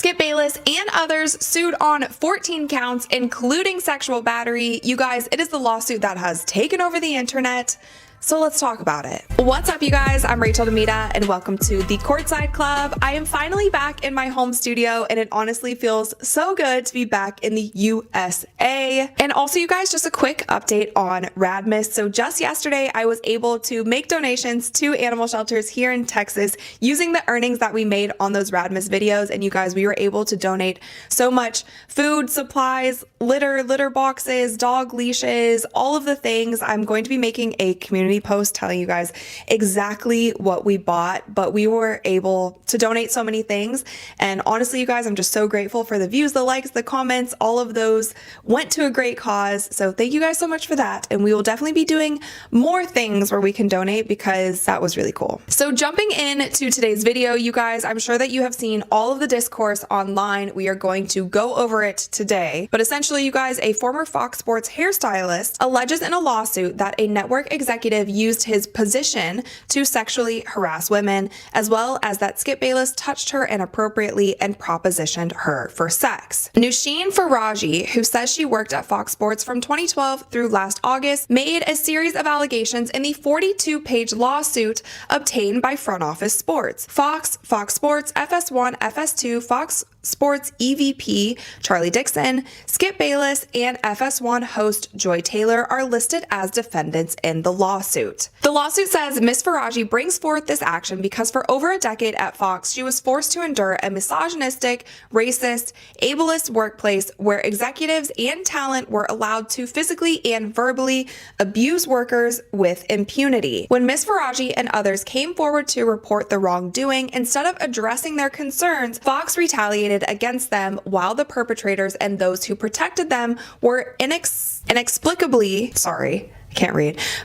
Skip Bayless and others sued on 14 counts, including sexual battery. You guys, it is the lawsuit that has taken over the internet. So let's talk about it. What's up, you guys? I'm Rachel Demita, and welcome to the Courtside Club. I am finally back in my home studio, and it honestly feels so good to be back in the USA. And also, you guys, just a quick update on Radmus. So just yesterday, I was able to make donations to animal shelters here in Texas using the earnings that we made on those Radmus videos. And you guys, we were able to donate so much food, supplies, litter boxes, dog leashes, all of the things. I'm going to be making a community post telling you guys exactly what we bought, but we were able to donate so many things. And honestly, you guys, I'm just so grateful for the views, the likes, the comments. All of those went to a great cause. So thank you guys so much for that. And we will definitely be doing more things where we can donate because that was really cool. So jumping into today's video, you guys, I'm sure that you have seen all of the discourse online. We are going to go over it today. But essentially, you guys, a former Fox Sports hairstylist alleges in a lawsuit that a network executive used his position to sexually harass women, as well as that Skip Bayless touched her inappropriately and propositioned her for sex. Nusheen Faraji, who says she worked at Fox Sports from 2012 through last August, made a series of allegations in the 42-page lawsuit obtained by Front Office Sports. Fox, Fox Sports, FS1, FS2, Fox Sports EVP Charlie Dixon, Skip Bayless, and FS1 host Joy Taylor are listed as defendants in the lawsuit. The lawsuit says Ms. Faraji brings forth this action because for over a decade at Fox, she was forced to endure a misogynistic, racist, ableist workplace where executives and talent were allowed to physically and verbally abuse workers with impunity. When Ms. Faraji and others came forward to report the wrongdoing, instead of addressing their concerns, Fox retaliated against them while the perpetrators and those who protected them were inexplicably,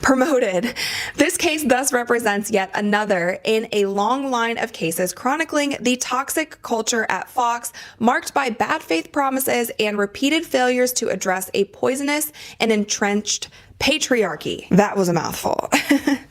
promoted. This case thus represents yet another in a long line of cases chronicling the toxic culture at Fox, marked by bad faith promises and repeated failures to address a poisonous and entrenched patriarchy. That was a mouthful.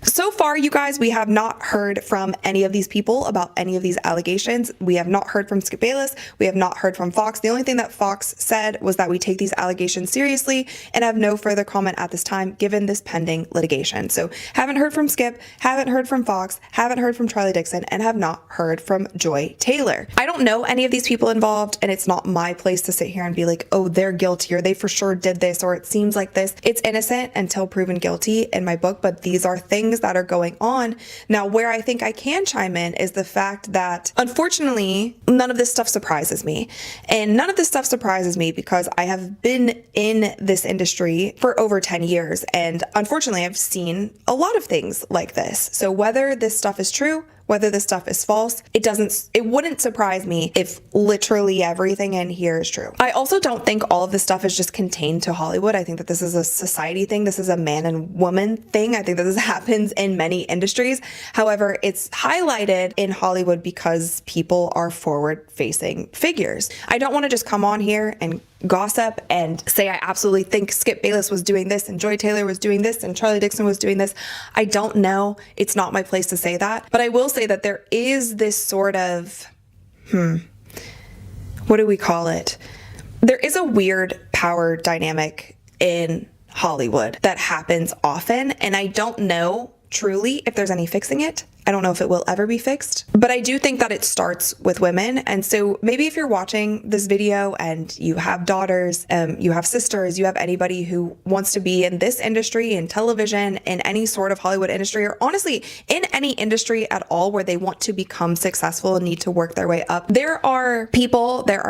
So far, you guys, we have not heard from any of these people about any of these allegations. We have not heard from Skip Bayless. We have not heard from Fox. The only thing that Fox said was that we take these allegations seriously and have no further comment at this time given this pending litigation. So haven't heard from Skip, haven't heard from Fox, haven't heard from Charlie Dixon, and have not heard from Joy Taylor. I don't know any of these people involved, and it's not my place to sit here and be like, oh, they're guilty, or they for sure did this, or it seems like this. It's innocent until proven guilty in my book, but these are things that are going on. Now, where I think I can chime in is the fact that, unfortunately, none of this stuff surprises me. And none of this stuff surprises me because I have been in this industry for over 10 years. And unfortunately, I've seen a lot of things like this. So whether this stuff is true, whether this stuff is false, it wouldn't surprise me if literally everything in here is true. I also don't think all of this stuff is just contained to Hollywood. I think that this is a society thing. This is a man and woman thing. I think that this happens in many industries. However, it's highlighted in Hollywood because people are forward-facing figures. I don't want to just come on here and gossip and say I absolutely think Skip Bayless was doing this and Joy Taylor was doing this and Charlie Dixon was doing this. I don't know. It's not my place to say that. But I will say that there is this sort of, what do we call it? There is a weird power dynamic in Hollywood that happens often, and I don't know truly if there's any fixing it. I don't know if it will ever be fixed, but I do think that it starts with women. And so maybe if you're watching this video and you have daughters, you have sisters, you have anybody who wants to be in this industry, in television, in any sort of Hollywood industry, or honestly, in any industry at all where they want to become successful and need to work their way up, there are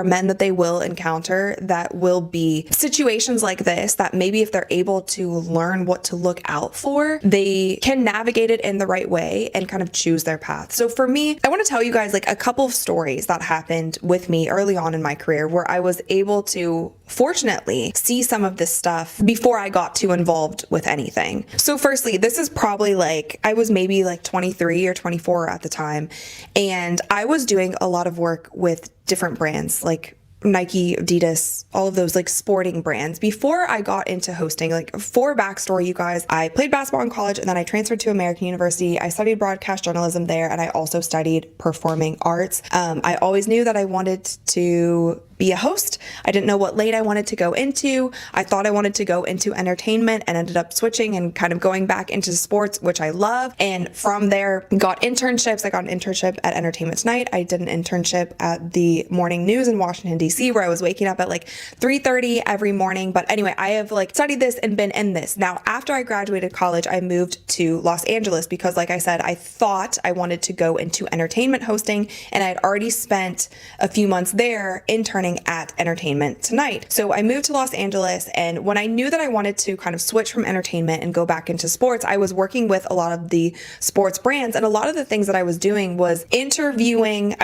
men that they will encounter that will be situations like this that maybe if they're able to learn what to look out for, they can navigate it in the right way and kind of choose their path. So for me, I want to tell you guys like a couple of stories that happened with me early on in my career where I was able to fortunately see some of this stuff before I got too involved with anything. So firstly, this is probably like, I was maybe like 23 or 24 at the time, and I was doing a lot of work with different brands like Nike, Adidas, all of those like sporting brands before I got into hosting. Like, for backstory, you guys, I played basketball in college and then I transferred to American University. I studied broadcast journalism there and I also studied performing arts. I always knew that I wanted to be a host. I didn't know what lane I wanted to go into. I thought I wanted to go into entertainment and ended up switching and kind of going back into sports, which I love. And from there, got internships. I got an internship at Entertainment Tonight. I did an internship at the morning news in Washington, D.C., where I was waking up at like 3:30 every morning. But anyway, I have like studied this and been in this. Now, after I graduated college, I moved to Los Angeles because, like I said, I thought I wanted to go into entertainment hosting, and I had already spent a few months there interning at Entertainment Tonight. So I moved to Los Angeles, and when I knew that I wanted to kind of switch from entertainment and go back into sports, I was working with a lot of the sports brands, and a lot of the things that I was doing was interviewing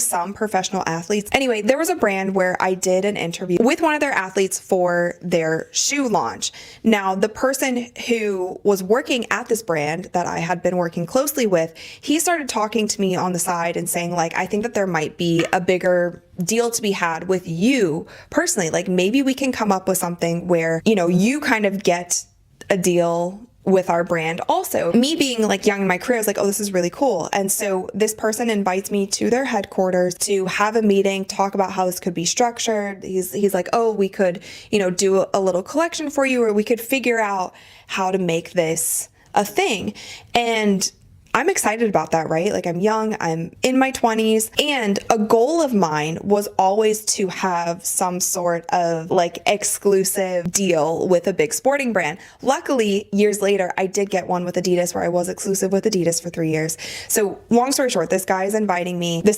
some professional athletes. Anyway, there was a brand where I did an interview with one of their athletes for their shoe launch. Now, the person who was working at this brand that I had been working closely with, he started talking to me on the side and saying, like, I think that there might be a bigger deal to be had with you personally. Like, maybe we can come up with something where, you know, you kind of get a deal with our brand. Also, me being like young in my career, I was like, oh, this is really cool. And so this person invites me to their headquarters to have a meeting, talk about how this could be structured. He's like, oh, we could, you know, do a little collection for you, or we could figure out how to make this a thing. And I'm excited about that, right? Like, I'm young, I'm in my 20s, and a goal of mine was always to have some sort of like exclusive deal with a big sporting brand. Luckily, years later, I did get one with Adidas, where I was exclusive with Adidas for 3 years. So long story short, this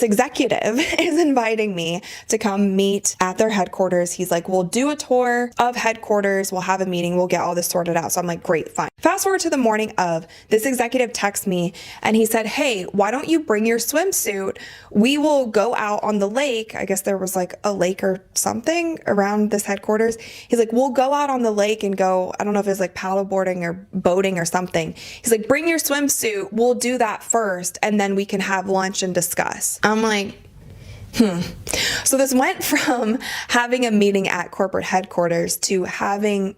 executive is inviting me to come meet at their headquarters. He's like, we'll do a tour of headquarters, we'll have a meeting, we'll get all this sorted out. So I'm like, great, fine. Fast forward to the morning of, this executive texts me and he said, hey, why don't you bring your swimsuit? We will go out on the lake. I guess there was like a lake or something around this headquarters. He's like, we'll go out on the lake and go, I don't know if it's like paddleboarding or boating or something. He's like, bring your swimsuit. We'll do that first, and then we can have lunch and discuss. I'm like, So this went from having a meeting at corporate headquarters to going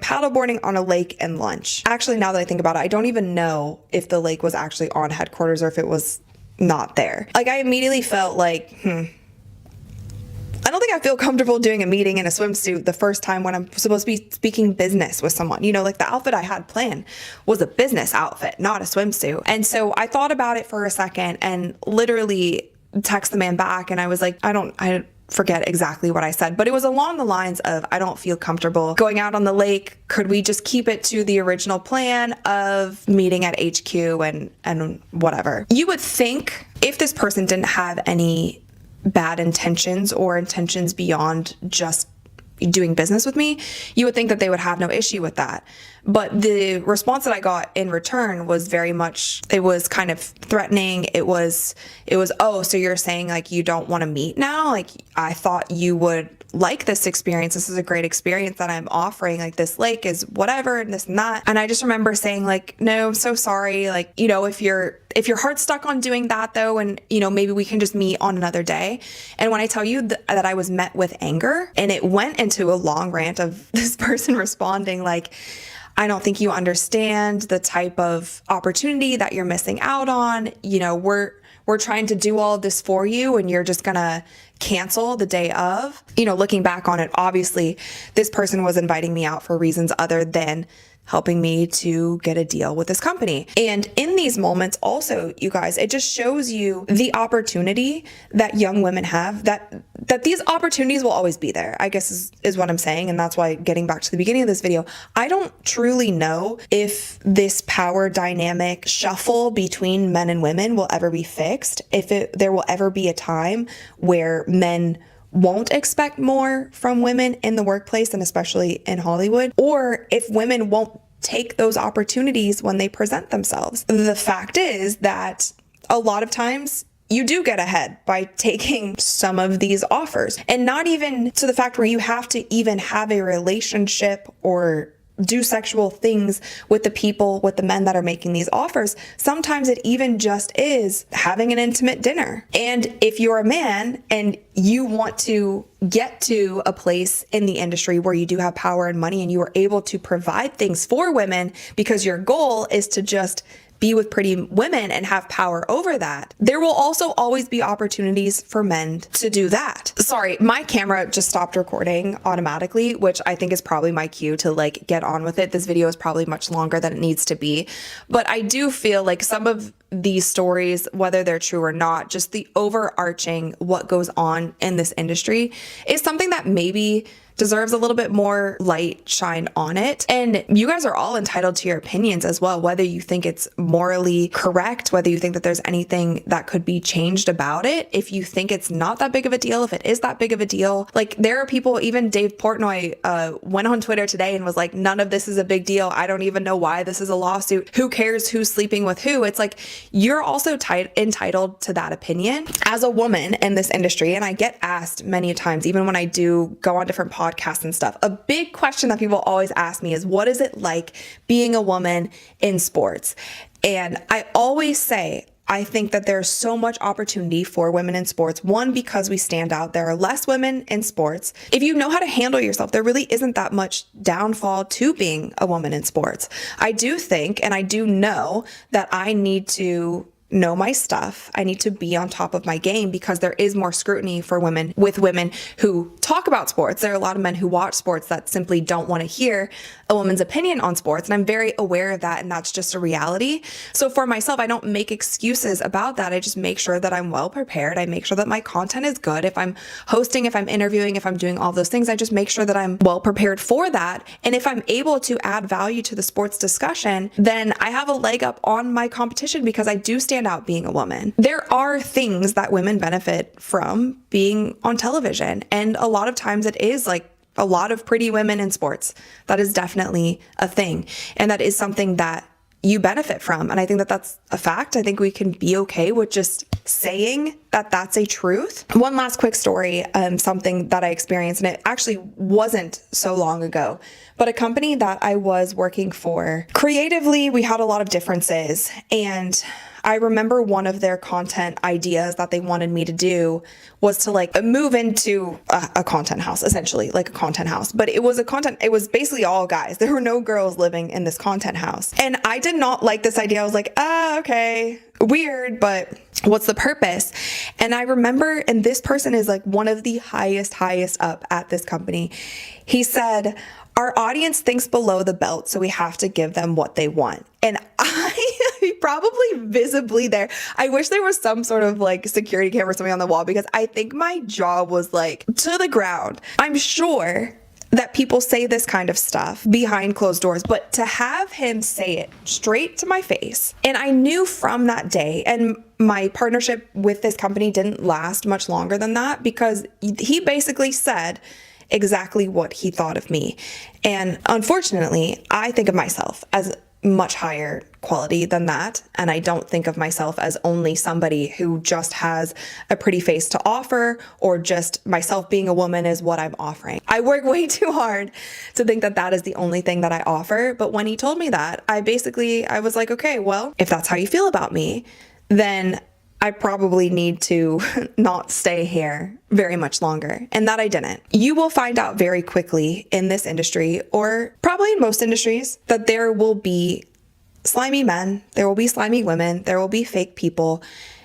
paddleboarding on a lake and lunch. Actually, now that I think about it, I don't even know if the lake was actually on headquarters or if it was not there. Like, I immediately felt like, I don't think I feel comfortable doing a meeting in a swimsuit the first time when I'm supposed to be speaking business with someone. You know, like, the outfit I had planned was a business outfit, not a swimsuit. And so I thought about it for a second and literally text the man back, and I was like, I forget exactly what I said, but it was along the lines of, I don't feel comfortable going out on the lake. Could we just keep it to the original plan of meeting at HQ and whatever? You would think if this person didn't have any bad intentions or intentions beyond just doing business with me, you would think that they would have no issue with that. But the response that I got in return was very much, it was kind of threatening. It was, oh, so you're saying like you don't want to meet now? Like, I thought you would like this experience. This is a great experience that I'm offering. Like, this lake is whatever and this and that. And I just remember saying like, no, I'm so sorry. Like, you know, if your heart's stuck on doing that though, and you know, maybe we can just meet on another day. And when I tell you that I was met with anger, and it went into a long rant of this person responding like, I don't think you understand the type of opportunity that you're missing out on. You know, we're trying to do all of this for you, and you're just gonna cancel the day of. You know, looking back on it, obviously this person was inviting me out for reasons other than helping me to get a deal with this company. And in these moments also, you guys, it just shows you the opportunity that young women have, that these opportunities will always be there, I guess is what I'm saying. And that's why, getting back to the beginning of this video, I don't truly know if this power dynamic shuffle between men and women will ever be fixed, if there will ever be a time where men won't expect more from women in the workplace, and especially in Hollywood, or if women won't take those opportunities when they present themselves. The fact is that a lot of times you do get ahead by taking some of these offers, and not even to the fact where you have to even have a relationship or do sexual things with with the men that are making these offers. Sometimes it even just is having an intimate dinner. And if you're a man and you want to get to a place in the industry where you do have power and money and you are able to provide things for women because your goal is to just be with pretty women and have power over that, there will also always be opportunities for men to do that. Sorry, my camera just stopped recording automatically, which I think is probably my cue to like get on with it. This video is probably much longer than it needs to be, but I do feel like some of these stories, whether they're true or not, just the overarching what goes on in this industry is something that maybe deserves a little bit more light shine on it. And you guys are all entitled to your opinions as well, whether you think it's morally correct, whether you think that there's anything that could be changed about it. If you think it's not that big of a deal, if it is that big of a deal, like there are people, even Dave Portnoy went on Twitter today and was like, none of this is a big deal. I don't even know why this is a lawsuit. Who cares who's sleeping with who? It's like, you're also entitled to that opinion as a woman in this industry. And I get asked many times, even when I do go on different podcasts and stuff, a big question that people always ask me is, what is it like being a woman in sports? And I always say, I think that there's so much opportunity for women in sports. One, because we stand out. There are less women in sports. If you know how to handle yourself, there really isn't that much downfall to being a woman in sports. I do think, and I do know that I need to know my stuff. I need to be on top of my game because there is more scrutiny for women with women who talk about sports. There are a lot of men who watch sports that simply don't want to hear a woman's opinion on sports. And I'm very aware of that. And that's just a reality. So for myself, I don't make excuses about that. I just make sure that I'm well prepared. I make sure that my content is good. If I'm hosting, if I'm interviewing, if I'm doing all those things, I just make sure that I'm well prepared for that. And if I'm able to add value to the sports discussion, then I have a leg up on my competition because I do stand out being a woman. There are things that women benefit from being on television. And a lot of times it is like a lot of pretty women in sports. That is definitely a thing. And that is something that you benefit from. And I think that that's a fact. I think we can be okay with just saying that that's a truth. One last quick story, something that I experienced, and it actually wasn't so long ago, but a company that I was working for, creatively, we had a lot of differences. And I remember one of their content ideas that they wanted me to do was to like move into a content house, essentially like a content house. But it was basically all guys. There were no girls living in this content house. And I did not like this idea. I was like, okay, weird, but what's the purpose? And I remember, and this person is like one of the highest up at this company. He said, our audience thinks below the belt, so we have to give them what they want. And I probably visibly there, I wish there was some sort of like security camera or something on the wall because I think my jaw was like to the ground. I'm sure that people say this kind of stuff behind closed doors, but to have him say it straight to my face. And I knew from that day, and my partnership with this company didn't last much longer than that because he basically said exactly what he thought of me. And unfortunately, I think of myself as much higher quality than that. And I don't think of myself as only somebody who just has a pretty face to offer, or just myself being a woman is what I'm offering. I work way too hard to think that that is the only thing that I offer. But when he told me that, I was like, okay, well, if that's how you feel about me, then I probably need to not stay here very much longer. And that I didn't. You will find out very quickly in this industry, or probably in most industries, that there will be slimy men, there will be slimy women, there will be fake people.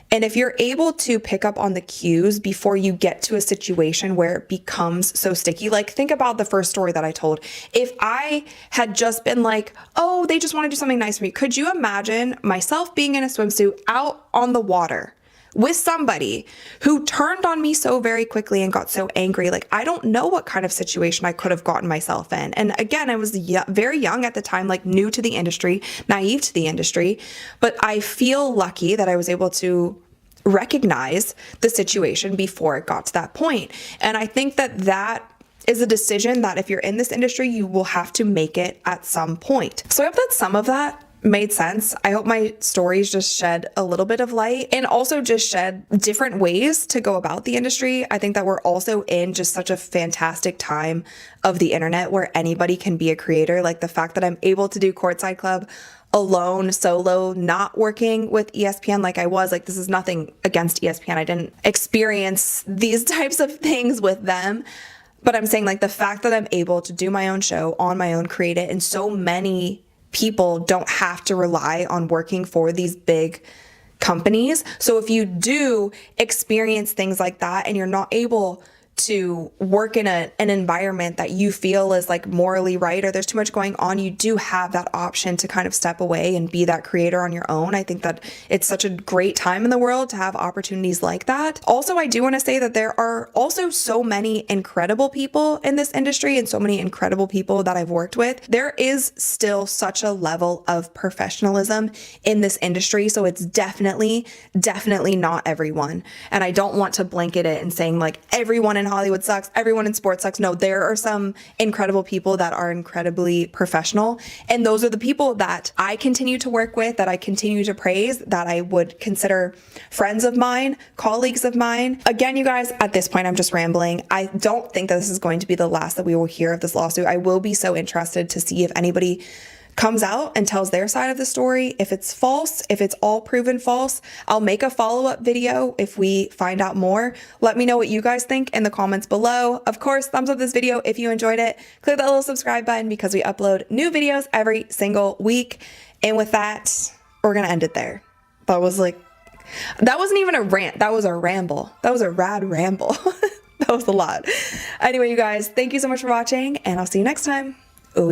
And if you're able to pick up on the cues before you get to a situation where it becomes so sticky, like think about the first story that I told. If I had just been like, oh, they just want to do something nice for me. Could you imagine myself being in a swimsuit out on the water with somebody who turned on me so very quickly and got so angry? Like, I don't know what kind of situation I could have gotten myself in. And again, I was very young at the time, like new to the industry, naive to the industry, but I feel lucky that I was able to recognize the situation before it got to that point. And I think that that is a decision that if you're in this industry, you will have to make it at some point. So I hope that some of that made sense. I hope my stories just shed a little bit of light and also just shed different ways to go about the industry. I think that we're also in just such a fantastic time of the internet where anybody can be a creator. Like the fact that I'm able to do Courtside Club alone, solo, not working with ESPN like I was. Like, this is nothing against ESPN. I didn't experience these types of things with them. But I'm saying, like, the fact that I'm able to do my own show on my own, create it, and so many people don't have to rely on working for these big companies. So if you do experience things like that and you're not able to work in an environment that you feel is like morally right, or there's too much going on, you do have that option to kind of step away and be that creator on your own. I think that it's such a great time in the world to have opportunities like that. Also, I do want to say that there are also so many incredible people in this industry and so many incredible people that I've worked with. There is still such a level of professionalism in this industry. So it's definitely not everyone. And I don't want to blanket it and saying like everyone in Hollywood sucks, everyone in sports sucks. No, there are some incredible people that are incredibly professional. And those are the people that I continue to work with, that I continue to praise, that I would consider friends of mine, colleagues of mine. Again, you guys, at this point, I'm just rambling. I don't think that this is going to be the last that we will hear of this lawsuit. I will be so interested to see if anybody comes out and tells their side of the story. If it's false, if it's all proven false, I'll make a follow-up video if we find out more. Let me know what you guys think in the comments below. Of course, thumbs up this video if you enjoyed it. Click that little subscribe button because we upload new videos every single week. And with that, we're gonna end it there. That wasn't even a rant. That was a ramble. That was a rad ramble. That was a lot. Anyway, you guys, thank you so much for watching, and I'll see you next time. Ooh,